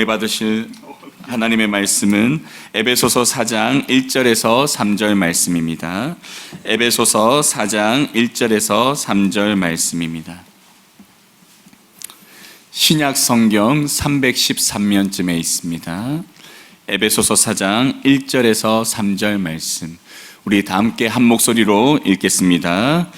받으실 하나님의 말씀은 에베소서 4장 1절에서 3절 말씀입니다. 에베소서 4장 1절에서 3절 말씀입니다. 신약 성경 313면쯤에 있습니다. 에베소서 4장 1절에서 3절 말씀, 우리 다 함께 한 목소리로 읽겠습니다.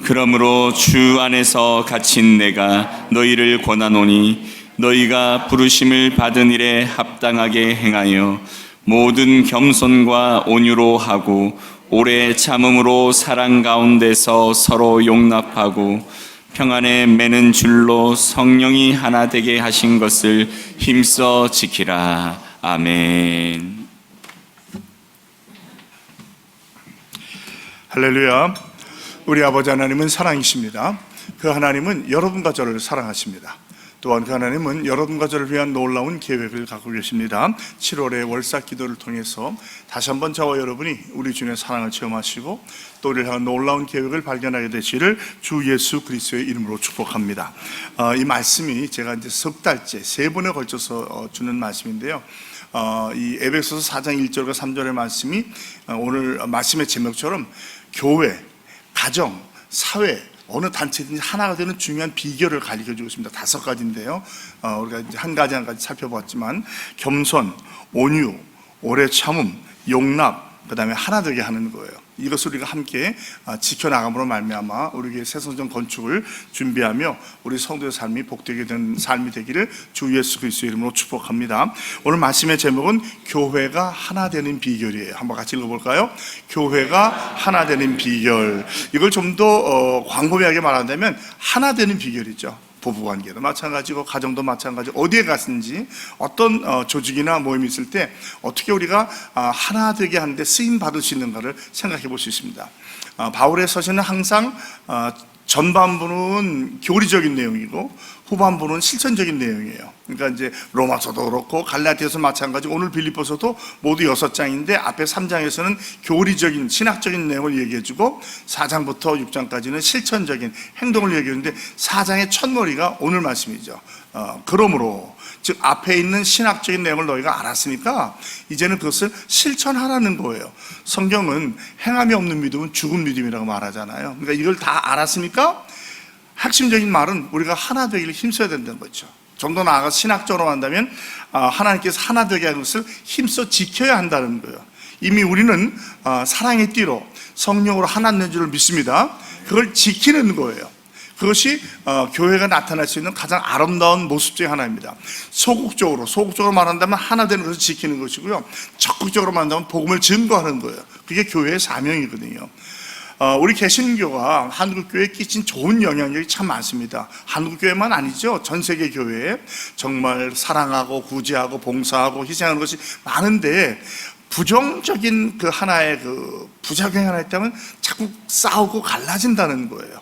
그러므로 주 안에서 갇힌 내가 너희를 권하노니 너희가 부르심을 받은 일에 합당하게 행하여 모든 겸손과 온유로 하고 오래 참음으로 사랑 가운데서 서로 용납하고 평안에 매는 줄로 성령이 하나 되게 하신 것을 힘써 지키라. 아멘. 할렐루야. 우리 아버지 하나님은 사랑이십니다. 그 하나님은 여러분과 저를 사랑하십니다. 또한 그 하나님은 여러분과 저를 위한 놀라운 계획을 갖고 계십니다. 7월의 월사 기도를 통해서 다시 한번 저와 여러분이 우리 주님의 사랑을 체험하시고 또 우리를 향한 놀라운 계획을 발견하게 되시기를 주 예수 그리스도의 이름으로 축복합니다. 이 말씀이 제가 이제 석 달째 세 번에 걸쳐서 주는 말씀인데요. 이 에베소서 4장 1절과 3절의 말씀이 오늘 말씀의 제목처럼 교회, 가정, 사회, 어느 단체든지 하나가 되는 중요한 비결을 가르쳐주고 있습니다. 5가지인데요. 우리가 이제 한 가지 살펴봤지만 겸손, 온유, 오래 참음, 용납, 그 다음에 하나 되게 하는 거예요. 이것을 우리가 함께 지켜나감으로 말미암아 우리에게 새 성전 건축을 준비하며 우리 성도의 삶이 복되게 된 삶이 되기를 주 예수 그리스도의 이름으로 축복합니다. 오늘 말씀의 제목은 교회가 하나 되는 비결이에요. 한번 같이 읽어볼까요? 교회가 하나 되는 비결. 이걸 좀 더 광범위하게 말한다면 하나 되는 비결이죠. 부부관계도 마찬가지고 가정도 마찬가지고 어디에 갔든지 어떤 조직이나 모임이 있을 때 어떻게 우리가 하나 되게 하는데 쓰임 받을 수 있는가를 생각해 볼 수 있습니다. 바울의 서신은 항상 전반부는 교리적인 내용이고 후반부는 실천적인 내용이에요. 그러니까 이제 로마서도 그렇고 갈라디아서 마찬가지고 오늘 빌립보서도 모두 6장인데 앞에 3장에서는 교리적인 신학적인 내용을 얘기해주고 4장부터 6장까지는 실천적인 행동을 얘기하는데 4장의 첫머리가 오늘 말씀이죠. 그러므로 즉 앞에 있는 신학적인 내용을 너희가 알았으니까 이제는 그것을 실천하라는 거예요. 성경은 행함이 없는 믿음은 죽은 믿음이라고 말하잖아요. 그러니까 이걸 다 알았으니까 핵심적인 말은 우리가 하나 되기를 힘써야 된다는 거죠. 좀 더 나아가서 신학적으로 한다면 하나님께서 하나 되게 하는 것을 힘써 지켜야 한다는 거예요. 이미 우리는 사랑의 띠로 성령으로 하나 된 줄을 믿습니다. 그걸 지키는 거예요. 그것이 교회가 나타날 수 있는 가장 아름다운 모습 중에 하나입니다. 소극적으로 말한다면 하나 되는 것을 지키는 것이고요, 적극적으로 말한다면 복음을 증거하는 거예요. 그게 교회의 사명이거든요. 우리 개신교가 한국교회에 끼친 좋은 영향력이 참 많습니다. 한국교회만 아니죠. 전 세계 교회에 정말 사랑하고 구제하고 봉사하고 희생하는 것이 많은데 부정적인 그 하나의 그 부작용이 하나 있다면 자꾸 싸우고 갈라진다는 거예요.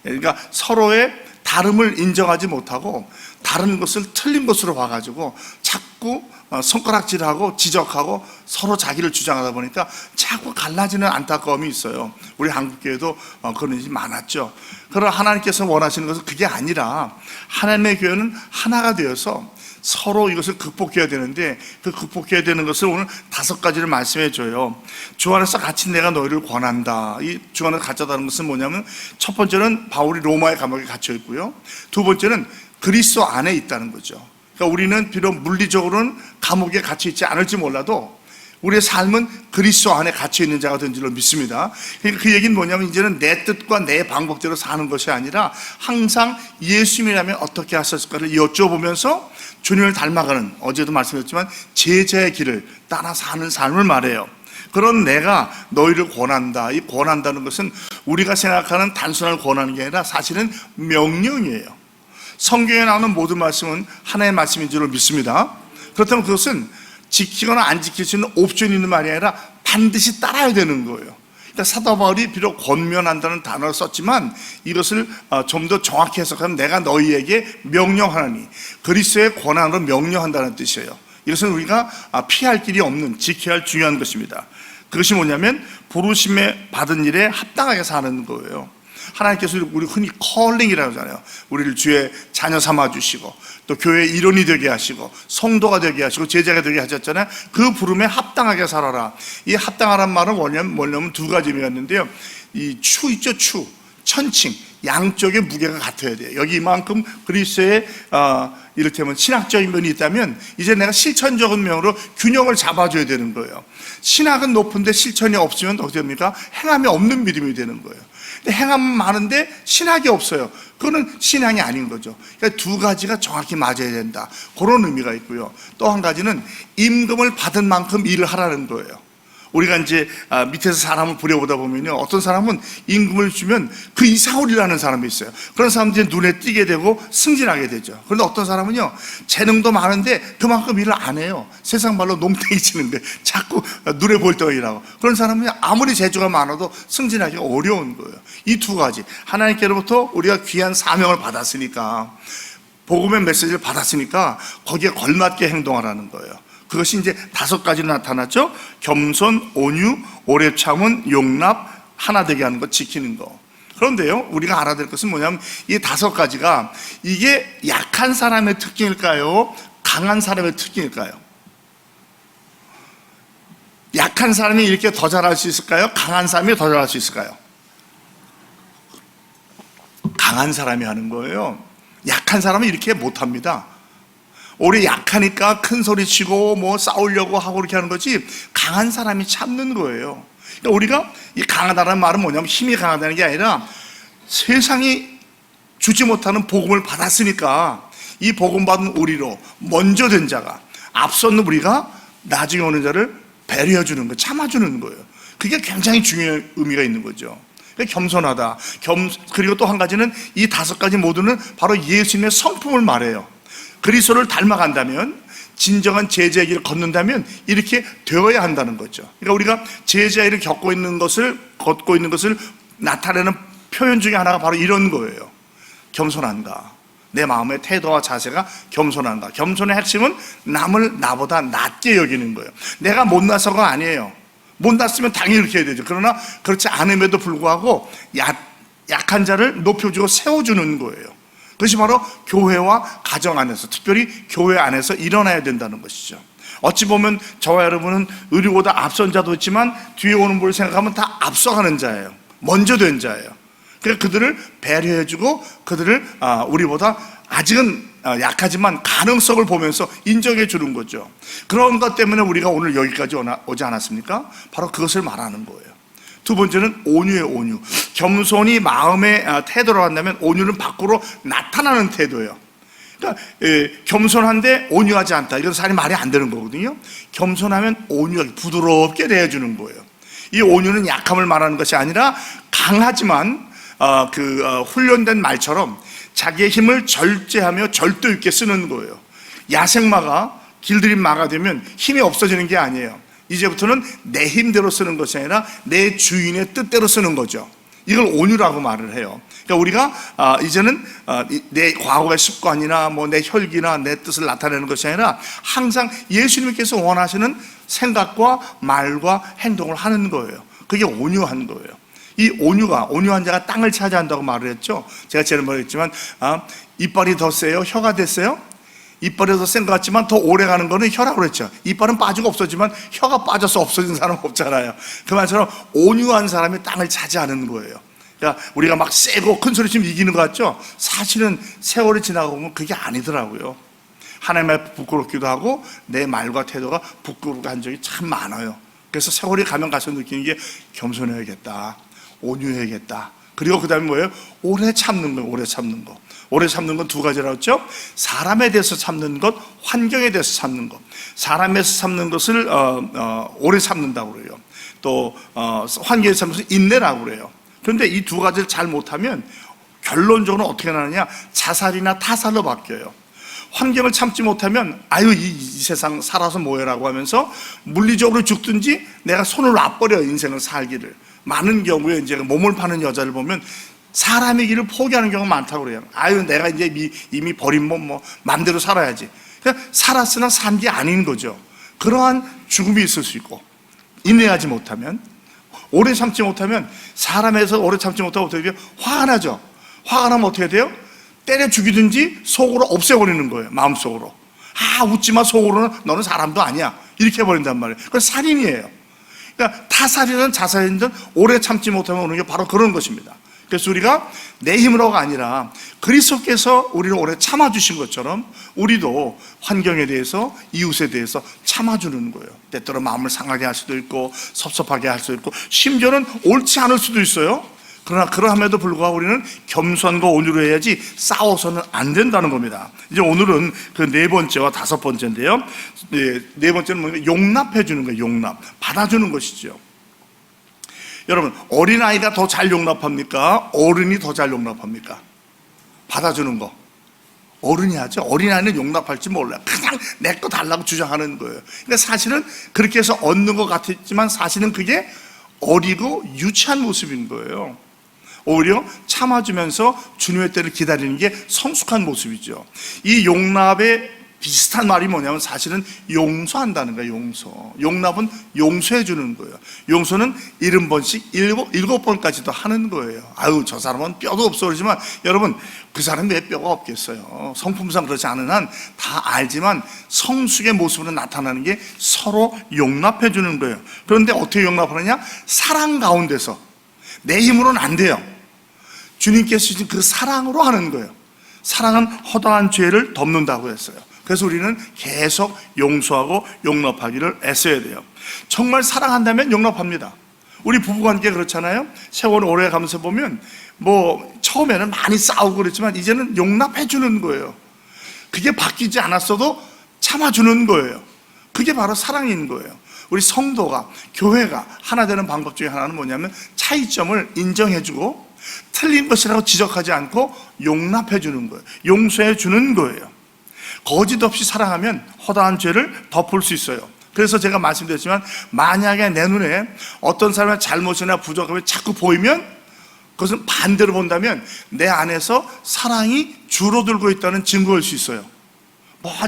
그러니까 서로의 다름을 인정하지 못하고 다른 것을 틀린 것으로 봐가지고 자꾸 손가락질하고 지적하고 서로 자기를 주장하다 보니까 자꾸 갈라지는 안타까움이 있어요. 우리 한국교회도 그런 일이 많았죠. 그러나 하나님께서 원하시는 것은 그게 아니라 하나님의 교회는 하나가 되어서 서로 이것을 극복해야 되는데 그 극복해야 되는 것을 오늘 5가지를 말씀해 줘요. 주 안에서 갇힌 내가 너희를 권한다. 이 주 안에서 갇혔다는 것은 뭐냐면 첫 번째는 바울이 로마의 감옥에 갇혀 있고요, 두 번째는 그리스도 안에 있다는 거죠. 그러니까 우리는 비록 물리적으로는 감옥에 갇혀 있지 않을지 몰라도 우리의 삶은 그리스도 안에 갇혀 있는 자가 된 줄로 믿습니다. 그러니까 그 얘기는 뭐냐면 이제는 내 뜻과 내 방법대로 사는 것이 아니라 항상 예수님이라면 어떻게 하셨을까를 여쭤보면서 주님을 닮아가는, 어제도 말씀드렸지만 제자의 길을 따라 사는 삶을 말해요. 그런 내가 너희를 권한다. 이 권한다는 것은 우리가 생각하는 단순한 권하는 게 아니라 사실은 명령이에요. 성경에 나오는 모든 말씀은 하나의 말씀인 줄로 믿습니다. 그렇다면 그것은 지키거나 안 지킬 수 있는 옵션이 있는 말이 아니라 반드시 따라야 되는 거예요. 그러니까 사도 바울이 비록 권면한다는 단어를 썼지만 이것을 좀 더 정확히 해석하면 내가 너희에게 명령하노니, 그리스도의 권한으로 명령한다는 뜻이에요. 이것은 우리가 피할 길이 없는, 지켜야 할 중요한 것입니다. 그것이 뭐냐면 부르심에 받은 일에 합당하게 사는 거예요. 하나님께서 우리 흔히 컬링이라고 하잖아요. 우리를 주의 자녀 삼아주시고 또 교회의 일원이 되게 하시고 성도가 되게 하시고 제자가 되게 하셨잖아요. 그 부름에 합당하게 살아라. 이 합당하란 말은 뭐냐면 두 가지 의미였는데요. 이 추 있죠, 추. 천칭, 양쪽의 무게가 같아야 돼요. 여기 이만큼 그리스도의 이를테면 신학적인 면이 있다면 이제 내가 실천적인 면으로 균형을 잡아줘야 되는 거예요. 신학은 높은데 실천이 없으면 어떻게 됩니까? 행함이 없는 믿음이 되는 거예요. 근데 행함은 많은데 신학이 없어요. 그거는 신앙이 아닌 거죠. 그러니까 두 가지가 정확히 맞아야 된다. 그런 의미가 있고요. 또 한 가지는 임금을 받은 만큼 일을 하라는 거예요. 우리가 이제 밑에서 사람을 부려보다 보면요, 어떤 사람은 임금을 주면 그 이상으로 일하는 사람이 있어요. 그런 사람들이 눈에 띄게 되고 승진하게 되죠. 그런데 어떤 사람은요, 재능도 많은데 그만큼 일을 안 해요. 세상 말로 농땡이 치는데 자꾸 눈에 보일 때가 일하고. 그런 사람은 아무리 재주가 많아도 승진하기가 어려운 거예요. 이 두 가지, 하나님께로부터 우리가 귀한 사명을 받았으니까, 복음의 메시지를 받았으니까 거기에 걸맞게 행동하라는 거예요. 그것이 이제 5가지로 나타났죠. 겸손, 온유, 오래 참은, 용납, 하나 되게 하는 것, 지키는 거. 그런데요, 우리가 알아야 될 것은 뭐냐면 이 5가지가 이게 약한 사람의 특징일까요? 강한 사람의 특징일까요? 약한 사람이 이렇게 더 잘할 수 있을까요? 강한 사람이 더 잘할 수 있을까요? 강한 사람이 하는 거예요. 약한 사람은 이렇게 못합니다. 오래 약하니까 큰 소리 치고 뭐 싸우려고 하고 그렇게 하는 거지, 강한 사람이 참는 거예요. 그러니까 우리가 이 강하다는 말은 뭐냐면 힘이 강하다는 게 아니라 세상이 주지 못하는 복음을 받았으니까 이 복음 받은 우리로 먼저 된 자가, 앞섰는 우리가 나중에 오는 자를 배려해 주는 거, 참아주는 거예요. 그게 굉장히 중요한 의미가 있는 거죠. 그러니까 겸손하다. 그리고 또 한 가지는 이 5가지 모두는 바로 예수님의 성품을 말해요. 그리스도를 닮아간다면, 진정한 제자의 길을 걷는다면 이렇게 되어야 한다는 거죠. 그러니까 우리가 제자의 길을 걷고 있는 것을 나타내는 표현 중에 하나가 바로 이런 거예요. 겸손한가. 내 마음의 태도와 자세가 겸손한가. 겸손의 핵심은 남을 나보다 낮게 여기는 거예요. 내가 못나서가 아니에요. 못났으면 당연히 이렇게 해야 되죠. 그러나 그렇지 않음에도 불구하고 약한 자를 높여주고 세워주는 거예요. 그것이 바로 교회와 가정 안에서, 특별히 교회 안에서 일어나야 된다는 것이죠. 어찌 보면 저와 여러분은 의리보다 앞선 자도 있지만 뒤에 오는 분을 생각하면 다 앞서가는 자예요. 먼저 된 자예요. 그래서 그들을 배려해주고 그들을 우리보다 아직은 약하지만 가능성을 보면서 인정해 주는 거죠. 그런 것 때문에 우리가 오늘 여기까지 오지 않았습니까? 바로 그것을 말하는 거예요. 두 번째는 온유예요, 온유. 겸손이 마음의 태도로 한다면 온유는 밖으로 나타나는 태도예요. 그러니까 겸손한데 온유하지 않다, 이런 사람이 말이 안 되는 거거든요. 겸손하면 온유하게 부드럽게 대해주는 거예요. 이 온유는 약함을 말하는 것이 아니라 강하지만 훈련된 말처럼 자기의 힘을 절제하며 절도 있게 쓰는 거예요. 야생마가 길들인 마가 되면 힘이 없어지는 게 아니에요. 이제부터는 내 힘대로 쓰는 것이 아니라 내 주인의 뜻대로 쓰는 거죠. 이걸 온유라고 말을 해요. 그러니까 우리가 이제는 내 과거의 습관이나 뭐 내 혈기나 내 뜻을 나타내는 것이 아니라 항상 예수님께서 원하시는 생각과 말과 행동을 하는 거예요. 그게 온유한 거예요. 이 온유한 자가 땅을 차지한다고 말을 했죠. 제가 지난번에 했지만 이빨이 더 세요? 혀가 됐어요? 이빨이 더 센 것 같지만 더 오래 가는 거는 혀라고 그랬죠. 이빨은 빠지고 없어지만 혀가 빠져서 없어진 사람은 없잖아요. 그 말처럼 온유한 사람이 땅을 차지하는 거예요. 그러니까 우리가 막 세고 큰 소리 치면 이기는 것 같죠? 사실은 세월이 지나고 보면 그게 아니더라고요. 하나님 앞에 부끄럽기도 하고 내 말과 태도가 부끄럽게 한 적이 참 많아요. 그래서 세월이 가면 가서 느끼는 게 겸손해야겠다, 온유해야겠다. 그리고 그 다음에 뭐예요? 오래 참는 거예요. 오래 참는 거. 오래 참는 건 2가지라고 했죠. 사람에 대해서 참는 것, 환경에 대해서 참는 것. 사람에서 참는 것을 오래 참는다고 그래요. 또 환경에서 참는 것을 인내라고 그래요. 그런데 이 2가지를 잘 못하면 결론적으로 어떻게 나느냐, 자살이나 타살로 바뀌어요. 환경을 참지 못하면 이 세상 살아서 뭐해라고 하면서 물리적으로 죽든지 내가 손을 놔버려요. 인생을 살기를. 많은 경우에 이제 몸을 파는 여자를 보면 사람의 길을 포기하는 경우가 많다고 그래요. 내가 이제 이미 버린 몸 맘대로 살아야지. 그냥 살았으나 산 게 아닌 거죠. 그러한 죽음이 있을 수 있고, 인내하지 못하면 오래 참지 못하면, 사람에서 오래 참지 못하고 어떻게 돼요? 화가 나죠. 화가 나면 어떻게 돼요? 때려 죽이든지 속으로 없애버리는 거예요. 마음속으로. 웃지마, 속으로는 너는 사람도 아니야, 이렇게 해버린단 말이에요. 그건 살인이에요. 그러니까 타살이든 자살이든 오래 참지 못하면 오는 게 바로 그런 것입니다. 그래서 우리가 내 힘으로가 아니라 그리스도께서 우리를 오래 참아주신 것처럼 우리도 환경에 대해서, 이웃에 대해서 참아주는 거예요. 때때로 마음을 상하게 할 수도 있고 섭섭하게 할 수도 있고 심지어는 옳지 않을 수도 있어요. 그러나 그러함에도 불구하고 우리는 겸손과 온유로 해야지 싸워서는 안 된다는 겁니다. 이제 오늘은 그 네 번째와 다섯 번째인데요. 네 번째는 뭐냐면 용납해 주는 거예요. 용납, 받아주는 것이죠. 여러분, 어린아이가 더 잘 용납합니까? 어른이 더 잘 용납합니까? 받아주는 거 어른이 하죠. 어린아이는 용납할지 몰라요. 그냥 내 거 달라고 주장하는 거예요. 그러니까 사실은 그렇게 해서 얻는 것 같았지만 사실은 그게 어리고 유치한 모습인 거예요. 오히려 참아주면서 주님의 때를 기다리는 게 성숙한 모습이죠. 이 용납의 비슷한 말이 뭐냐면 사실은 용서한다는 거예요. 용서. 용납은 용서해 주는 거예요. 용서는 70번씩 일곱 번까지도 하는 거예요. 저 사람은 뼈도 없어 그러지만 여러분, 그 사람이 왜 뼈가 없겠어요? 성품상 그렇지 않은 한 다 알지만 성숙의 모습으로 나타나는 게 서로 용납해 주는 거예요. 그런데 어떻게 용납하느냐? 사랑 가운데서. 내 힘으로는 안 돼요. 주님께서 주신 그 사랑으로 하는 거예요. 사랑은 허다한 죄를 덮는다고 했어요. 그래서 우리는 계속 용서하고 용납하기를 애써야 돼요. 정말 사랑한다면 용납합니다. 우리 부부관계 그렇잖아요. 세월 오래 가면서 보면 처음에는 많이 싸우고 그랬지만 이제는 용납해 주는 거예요. 그게 바뀌지 않았어도 참아주는 거예요. 그게 바로 사랑인 거예요. 우리 성도가, 교회가 하나 되는 방법 중에 하나는 뭐냐면 차이점을 인정해 주고 틀린 것이라고 지적하지 않고 용납해 주는 거예요. 용서해 주는 거예요. 거짓 없이 사랑하면 허다한 죄를 덮을 수 있어요. 그래서 제가 말씀드렸지만 만약에 내 눈에 어떤 사람의 잘못이나 부족함이 자꾸 보이면 그것은 반대로 본다면 내 안에서 사랑이 줄어들고 있다는 증거일 수 있어요.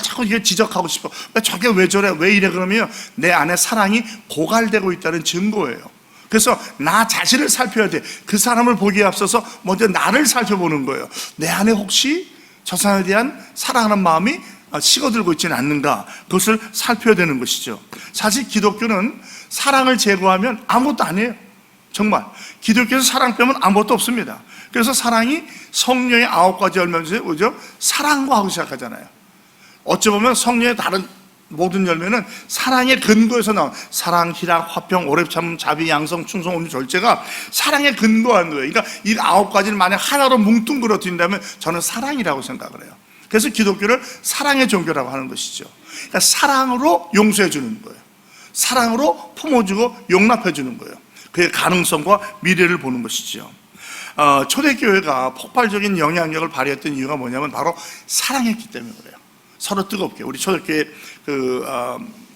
자꾸 이게 지적하고 싶어. 저게 왜 저래? 왜 이래? 그러면 내 안에 사랑이 고갈되고 있다는 증거예요. 그래서 나 자신을 살펴야 돼. 그 사람을 보기에 앞서서 먼저 나를 살펴보는 거예요. 내 안에 혹시 저 사람에 대한 사랑하는 마음이 식어들고 있지는 않는가, 그것을 살펴야 되는 것이죠. 사실 기독교는 사랑을 제거하면 아무것도 아니에요. 정말 기독교에서 사랑 빼면 아무것도 없습니다. 그래서 사랑이 성령의 9가지 열매 중에 뭐죠? 사랑과 하고 시작하잖아요. 어찌 보면 성령의 다른 모든 열매는 사랑의 근거에서 나온, 사랑, 희락, 화평, 오래 참음, 자비, 양성, 충성, 온유, 절제가 사랑에 근거한 거예요. 그러니까 이 9가지를 만약 하나로 뭉뚱그려진다면 저는 사랑이라고 생각을 해요. 그래서 기독교를 사랑의 종교라고 하는 것이죠. 그러니까 사랑으로 용서해 주는 거예요. 사랑으로 품어주고 용납해 주는 거예요. 그의 가능성과 미래를 보는 것이죠. 초대교회가 폭발적인 영향력을 발휘했던 이유가 뭐냐면 바로 사랑했기 때문에 그래요. 서로 뜨겁게. 우리 초대교회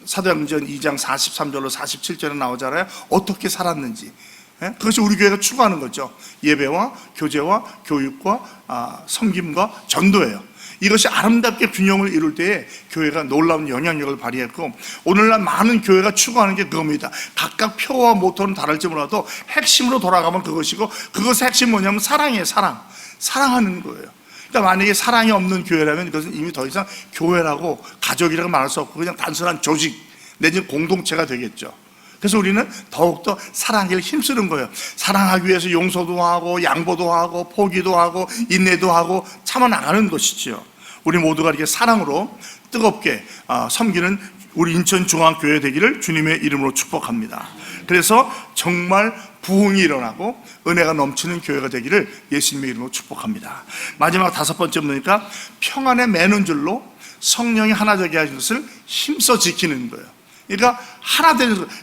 사도행전 2장 43절로 47절에 나오잖아요. 어떻게 살았는지. 그것이 우리 교회가 추구하는 거죠. 예배와 교제와 교육과 섬김과 전도예요. 이것이 아름답게 균형을 이룰 때에 교회가 놀라운 영향력을 발휘했고, 오늘날 많은 교회가 추구하는 게 그겁니다. 각각 표와 모토는 다를지 몰라도 핵심으로 돌아가면 그것이고, 그것의 핵심이 뭐냐면 사랑이에요. 사랑하는 거예요. 그러니까 만약에 사랑이 없는 교회라면 그것은 이미 더 이상 교회라고, 가족이라고 말할 수 없고 그냥 단순한 조직 내지는 공동체가 되겠죠. 그래서 우리는 더욱더 사랑하기를 힘쓰는 거예요. 사랑하기 위해서 용서도 하고 양보도 하고 포기도 하고 인내도 하고 참아 나가는 것이지요. 우리 모두가 이렇게 사랑으로 뜨겁게 섬기는 우리 인천중앙교회 되기를 주님의 이름으로 축복합니다. 그래서 정말 부흥이 일어나고 은혜가 넘치는 교회가 되기를 예수님의 이름으로 축복합니다. 마지막 다섯 번째 보니까 평안에 매는 줄로 성령이 하나 되게 하신 것을 힘써 지키는 거예요. 그러니까 하나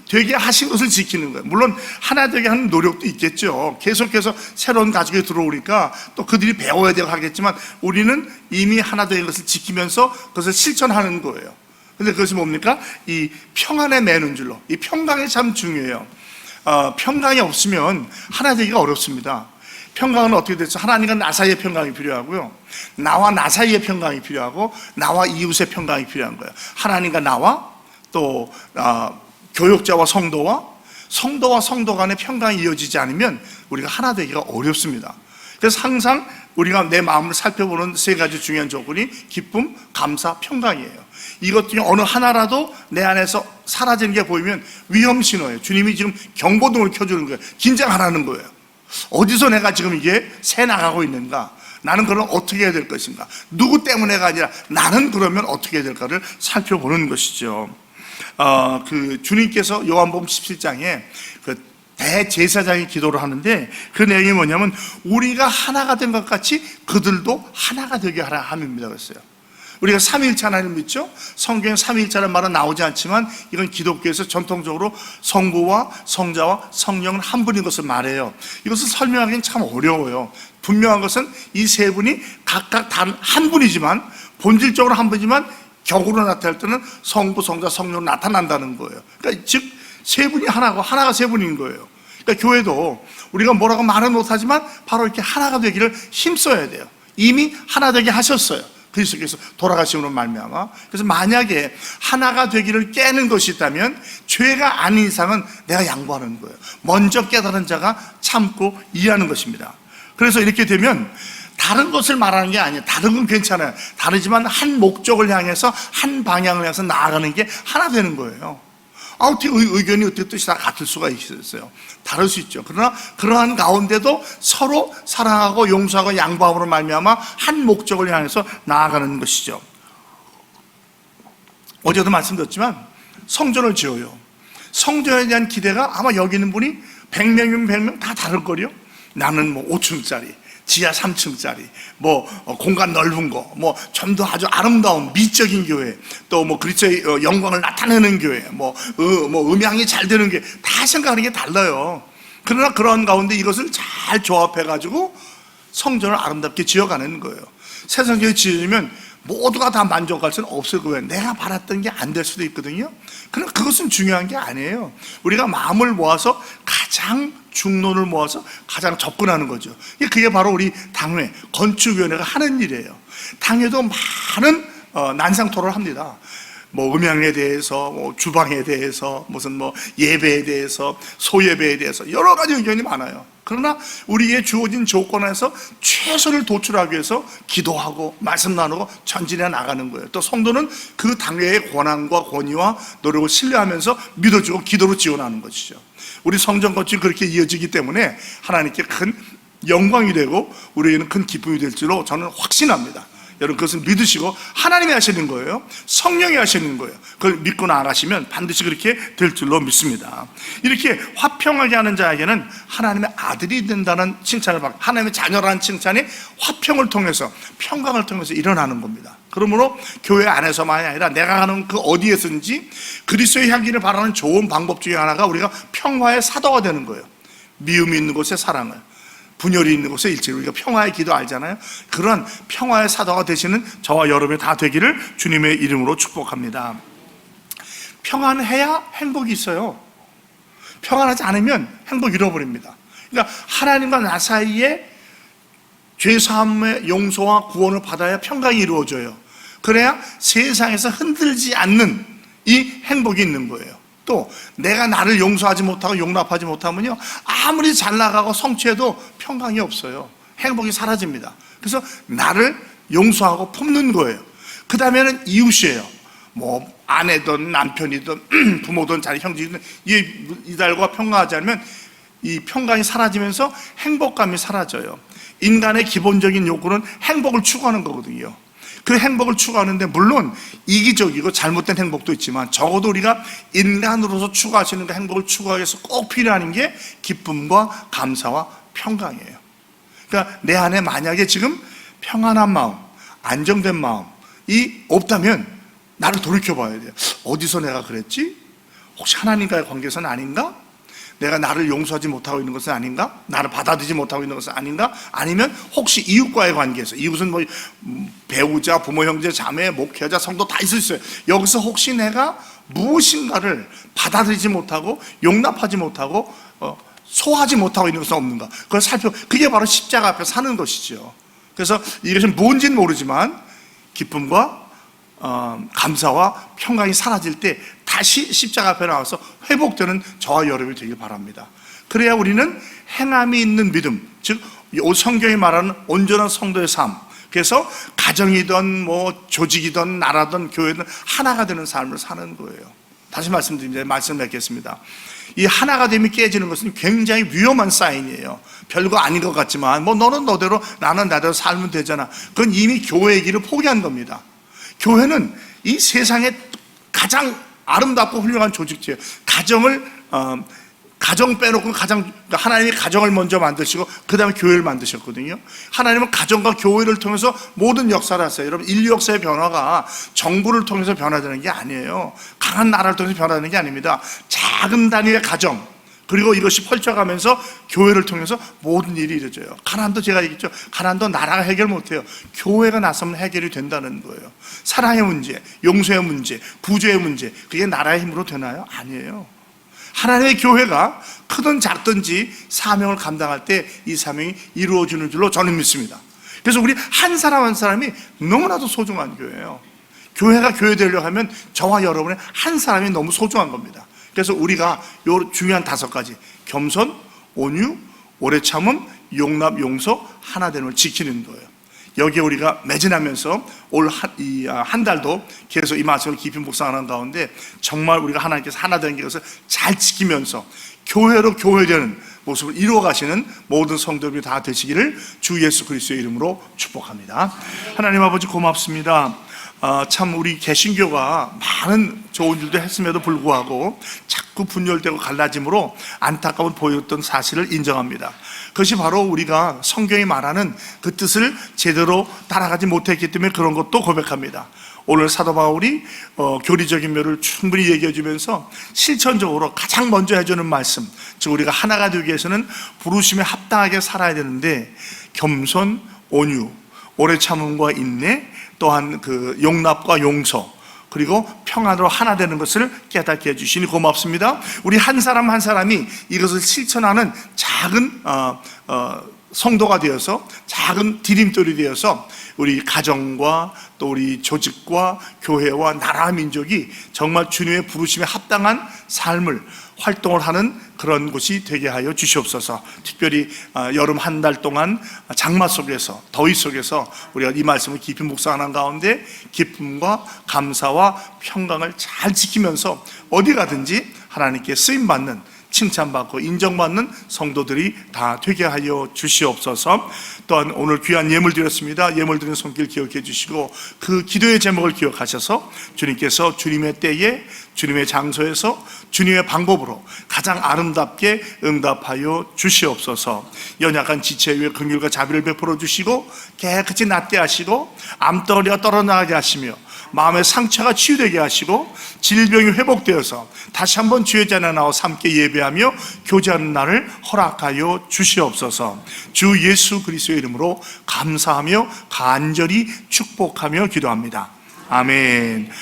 되게 하신 것을 지키는 거예요. 물론 하나 되게 하는 노력도 있겠죠. 계속해서 새로운 가족이 들어오니까 또 그들이 배워야 되고 하겠지만 우리는 이미 하나 된 것을 지키면서 그것을 실천하는 거예요. 근데 그것이 뭡니까? 이 평안에 매는 줄로. 이 평강이 참 중요해요. 평강이 없으면 하나 되기가 어렵습니다. 평강은 어떻게 됐죠? 하나님과 나 사이의 평강이 필요하고요, 나와 나 사이의 평강이 필요하고, 나와 이웃의 평강이 필요한 거예요. 하나님과 나와 또 교역자와 성도와 성도와 성도 간의 평강이 이어지지 않으면 우리가 하나 되기가 어렵습니다. 그래서 항상 우리가 내 마음을 살펴보는 세 가지 중요한 조건이 기쁨, 감사, 평강이에요. 이것 중에 어느 하나라도 내 안에서 사라지는 게 보이면 위험 신호예요. 주님이 지금 경보등을 켜주는 거예요. 긴장하라는 거예요. 어디서 내가 지금 이게 새 나가고 있는가? 나는 그럼 어떻게 해야 될 것인가? 누구 때문에가 아니라 나는 그러면 어떻게 해야 될까를 살펴보는 것이죠. 주님께서 요한복음 17장에 그 대제사장이 기도를 하는데 그 내용이 뭐냐면 우리가 하나가 된 것 같이 그들도 하나가 되게 하라 함입니다. 그랬어요. 우리가 삼위일체 하나님을 믿죠? 성경에 삼위일체라는 말은 나오지 않지만 이건 기독교에서 전통적으로 성부와 성자와 성령은 한 분인 것을 말해요. 이것을 설명하기는 참 어려워요. 분명한 것은 이 세 분이 각각 단 한 분이지만 본질적으로 한 분이지만 격으로 나타날 때는 성부, 성자, 성령으로 나타난다는 거예요. 그러니까 즉 세 분이 하나고 하나가 세 분인 거예요. 그러니까 교회도 우리가 뭐라고 말은 못하지만 바로 이렇게 하나가 되기를 힘써야 돼요. 이미 하나 되게 하셨어요. 그리스도께서 돌아가심으로 말미암아. 그래서 만약에 하나가 되기를 깨는 것이 있다면 죄가 아닌 이상은 내가 양보하는 거예요. 먼저 깨달은 자가 참고 이해하는 것입니다. 그래서 이렇게 되면 다른 것을 말하는 게 아니에요. 다른 건 괜찮아요. 다르지만 한 목적을 향해서 한 방향을 향해서 나아가는 게 하나 되는 거예요. 어떻게 의견이 어떻게 뜻이 다 같을 수가 있어요? 다를 수 있죠. 그러나 그러한 가운데도 서로 사랑하고 용서하고 양보함으로 말미암아 한 목적을 향해서 나아가는 것이죠. 어제도 말씀드렸지만 성전을 지어요. 성전에 대한 기대가 아마 여기 있는 분이 100명이면 100명 다 다를 거요. 나는 5층짜리 지하 3층짜리, 공간 넓은 거, 좀 더 아주 아름다운 미적인 교회, 또 그리스도의 영광을 나타내는 교회, 음향이 잘 되는 교회, 다 생각하는 게 달라요. 그러나 그런 가운데 이것을 잘 조합해가지고 성전을 아름답게 지어가는 거예요. 세상교회 지으면 모두가 다 만족할 수는 없을 거예요. 내가 바랐던 게 안 될 수도 있거든요. 그러나 그것은 중요한 게 아니에요. 우리가 마음을 모아서 가장 중론을 모아서 가장 접근하는 거죠. 그게 바로 우리 당회, 건축위원회가 하는 일이에요. 당회도 많은 난상 토론을 합니다. 음향에 대해서, 주방에 대해서, 예배에 대해서, 소예배에 대해서 여러 가지 의견이 많아요. 그러나 우리에게 주어진 조건에서 최선을 도출하기 위해서 기도하고 말씀 나누고 전진해 나가는 거예요. 또 성도는 그 당회의 권한과 권위와 노력을 신뢰하면서 믿어주고 기도로 지원하는 것이죠. 우리 성전 건축이 그렇게 이어지기 때문에 하나님께 큰 영광이 되고 우리에게는 큰 기쁨이 될 줄로 저는 확신합니다. 여러분 그것은 믿으시고 하나님이 하시는 거예요. 성령이 하시는 거예요. 그걸 믿고 나아가시면 반드시 그렇게 될 줄로 믿습니다. 이렇게 화평하게 하는 자에게는 하나님의 아들이 된다는 칭찬을 받고 하나님의 자녀라는 칭찬이 화평을 통해서 평강을 통해서 일어나는 겁니다. 그러므로 교회 안에서만이 아니라 내가 가는 그 어디에서든지 그리스도의 향기를 바라는 좋은 방법 중에 하나가 우리가 평화의 사도가 되는 거예요. 미움이 있는 곳에 사랑을, 분열이 있는 곳에 일치를, 우리가 평화의 기도 알잖아요. 그런 평화의 사도가 되시는 저와 여러분이 다 되기를 주님의 이름으로 축복합니다. 평안해야 행복이 있어요. 평안하지 않으면 행복 잃어버립니다. 그러니까 하나님과 나 사이에 죄사함의 용서와 구원을 받아야 평강이 이루어져요. 그래야 세상에서 흔들지 않는 이 행복이 있는 거예요. 또 내가 나를 용서하지 못하고 용납하지 못하면요, 아무리 잘 나가고 성취해도 평강이 없어요. 행복이 사라집니다. 그래서 나를 용서하고 품는 거예요. 그 다음에는 이웃이에요. 아내든 남편이든 부모든 자기 형제든 이달과 평강하지 않으면 이 평강이 사라지면서 행복감이 사라져요. 인간의 기본적인 욕구는 행복을 추구하는 거거든요. 그 행복을 추구하는데 물론 이기적이고 잘못된 행복도 있지만 적어도 우리가 인간으로서 추구하시는 그 행복을 추구하기 위해서 꼭 필요한 게 기쁨과 감사와 평강이에요. 그러니까 내 안에 만약에 지금 평안한 마음, 안정된 마음이 없다면 나를 돌이켜봐야 돼요. 어디서 내가 그랬지? 혹시 하나님과의 관계에서는 아닌가? 내가 나를 용서하지 못하고 있는 것은 아닌가? 나를 받아들이지 못하고 있는 것은 아닌가? 아니면 혹시 이웃과의 관계에서, 이웃은 배우자, 부모, 형제, 자매, 목회자, 성도 다 있을 수 있어요. 여기서 혹시 내가 무엇인가를 받아들이지 못하고 용납하지 못하고 소화하지 못하고 있는 것은 없는가? 그걸 그게 바로 십자가 앞에 사는 것이죠. 그래서 이것이 뭔지는 모르지만 기쁨과 감사와 평강이 사라질 때 다시 십자가 앞에 나와서 회복되는 저와 여러분이 되길 바랍니다. 그래야 우리는 행함이 있는 믿음, 즉 성경이 말하는 온전한 성도의 삶, 그래서 가정이든 뭐 조직이든 나라든 교회든 하나가 되는 삶을 사는 거예요. 다시 말씀드립니다. 말씀 맺겠습니다. 이 하나가 됨이 깨지는 것은 굉장히 위험한 사인이에요. 별거 아닌 것 같지만 뭐 너는 너대로 나는 나대로 살면 되잖아. 그건 이미 교회의 길을 포기한 겁니다. 교회는 이 세상에 가장 아름답고 훌륭한 조직체예요. 가정 빼놓고 하나님이 가정을 먼저 만드시고 그 다음에 교회를 만드셨거든요. 하나님은 가정과 교회를 통해서 모든 역사를 하세요. 여러분, 인류 역사의 변화가 정부를 통해서 변화되는 게 아니에요. 강한 나라를 통해서 변화되는 게 아닙니다. 작은 단위의 가정, 그리고 이것이 펼쳐가면서 교회를 통해서 모든 일이 이루어져요. 가난도 제가 얘기했죠. 가난도 나라가 해결 못해요. 교회가 나서면 해결이 된다는 거예요. 사랑의 문제, 용서의 문제, 구조의 문제, 그게 나라의 힘으로 되나요? 아니에요. 하나님의 교회가 크든 작든지 사명을 감당할 때 이 사명이 이루어지는 줄로 저는 믿습니다. 그래서 우리 한 사람 한 사람이 너무나도 소중한 교회예요. 교회가 교회 되려고 하면 저와 여러분의 한 사람이 너무 소중한 겁니다. 그래서 우리가 요 중요한 5가지, 겸손, 온유, 오래 참음, 용납, 용서, 하나 되는 걸 지키는 거예요. 여기에 우리가 매진하면서 올 한 달도 계속 이 말씀을 깊이 묵상하는 가운데 정말 우리가 하나님께서 하나 되는 것을 잘 지키면서 교회로 교회되는 모습을 이루어 가시는 모든 성도들이 다 되시기를 주 예수 그리스도의 이름으로 축복합니다. 하나님 아버지 고맙습니다. 참 우리 개신교가 많은 좋은 일도 했음에도 불구하고 자꾸 분열되고 갈라짐으로 안타까운 보였던 사실을 인정합니다. 그것이 바로 우리가 성경이 말하는 그 뜻을 제대로 따라가지 못했기 때문에 그런 것도 고백합니다. 오늘 사도 바울이 교리적인 면을 충분히 얘기해 주면서 실천적으로 가장 먼저 해주는 말씀, 즉 우리가 하나가 되기 위해서는 부르심에 합당하게 살아야 되는데 겸손, 온유, 오래 참음과 인내, 또한 그 용납과 용서, 그리고 평안으로 하나 되는 것을 깨닫게 해주시니 고맙습니다. 우리 한 사람 한 사람이 이것을 실천하는 작은 성도가 되어서, 작은 디딤돌이 되어서 우리 가정과 또 우리 조직과 교회와 나라 민족이 정말 주님의 부르심에 합당한 삶을 활동을 하는 그런 곳이 되게 하여 주시옵소서. 특별히 여름 한 달 동안 장마 속에서, 더위 속에서 우리가 이 말씀을 깊이 묵상하는 가운데 기쁨과 감사와 평강을 잘 지키면서 어디 가든지 하나님께 쓰임받는, 칭찬받고 인정받는 성도들이 다 되게 하여 주시옵소서. 또한 오늘 귀한 예물 드렸습니다. 예물 드리는 손길 기억해 주시고 그 기도의 제목을 기억하셔서 주님께서 주님의 때에 주님의 장소에서 주님의 방법으로 가장 아름답게 응답하여 주시옵소서. 연약한 지체 위에 긍휼과 자비를 베풀어 주시고 깨끗이 낫게 하시고 암덩어리가 떨어나가게 하시며 마음의 상처가 치유되게 하시고 질병이 회복되어서 다시 한번 주의 자리에 나와 함께 예배하며 교제하는 날을 허락하여 주시옵소서. 주 예수 그리스도의 이름으로 감사하며 간절히 축복하며 기도합니다. 아멘.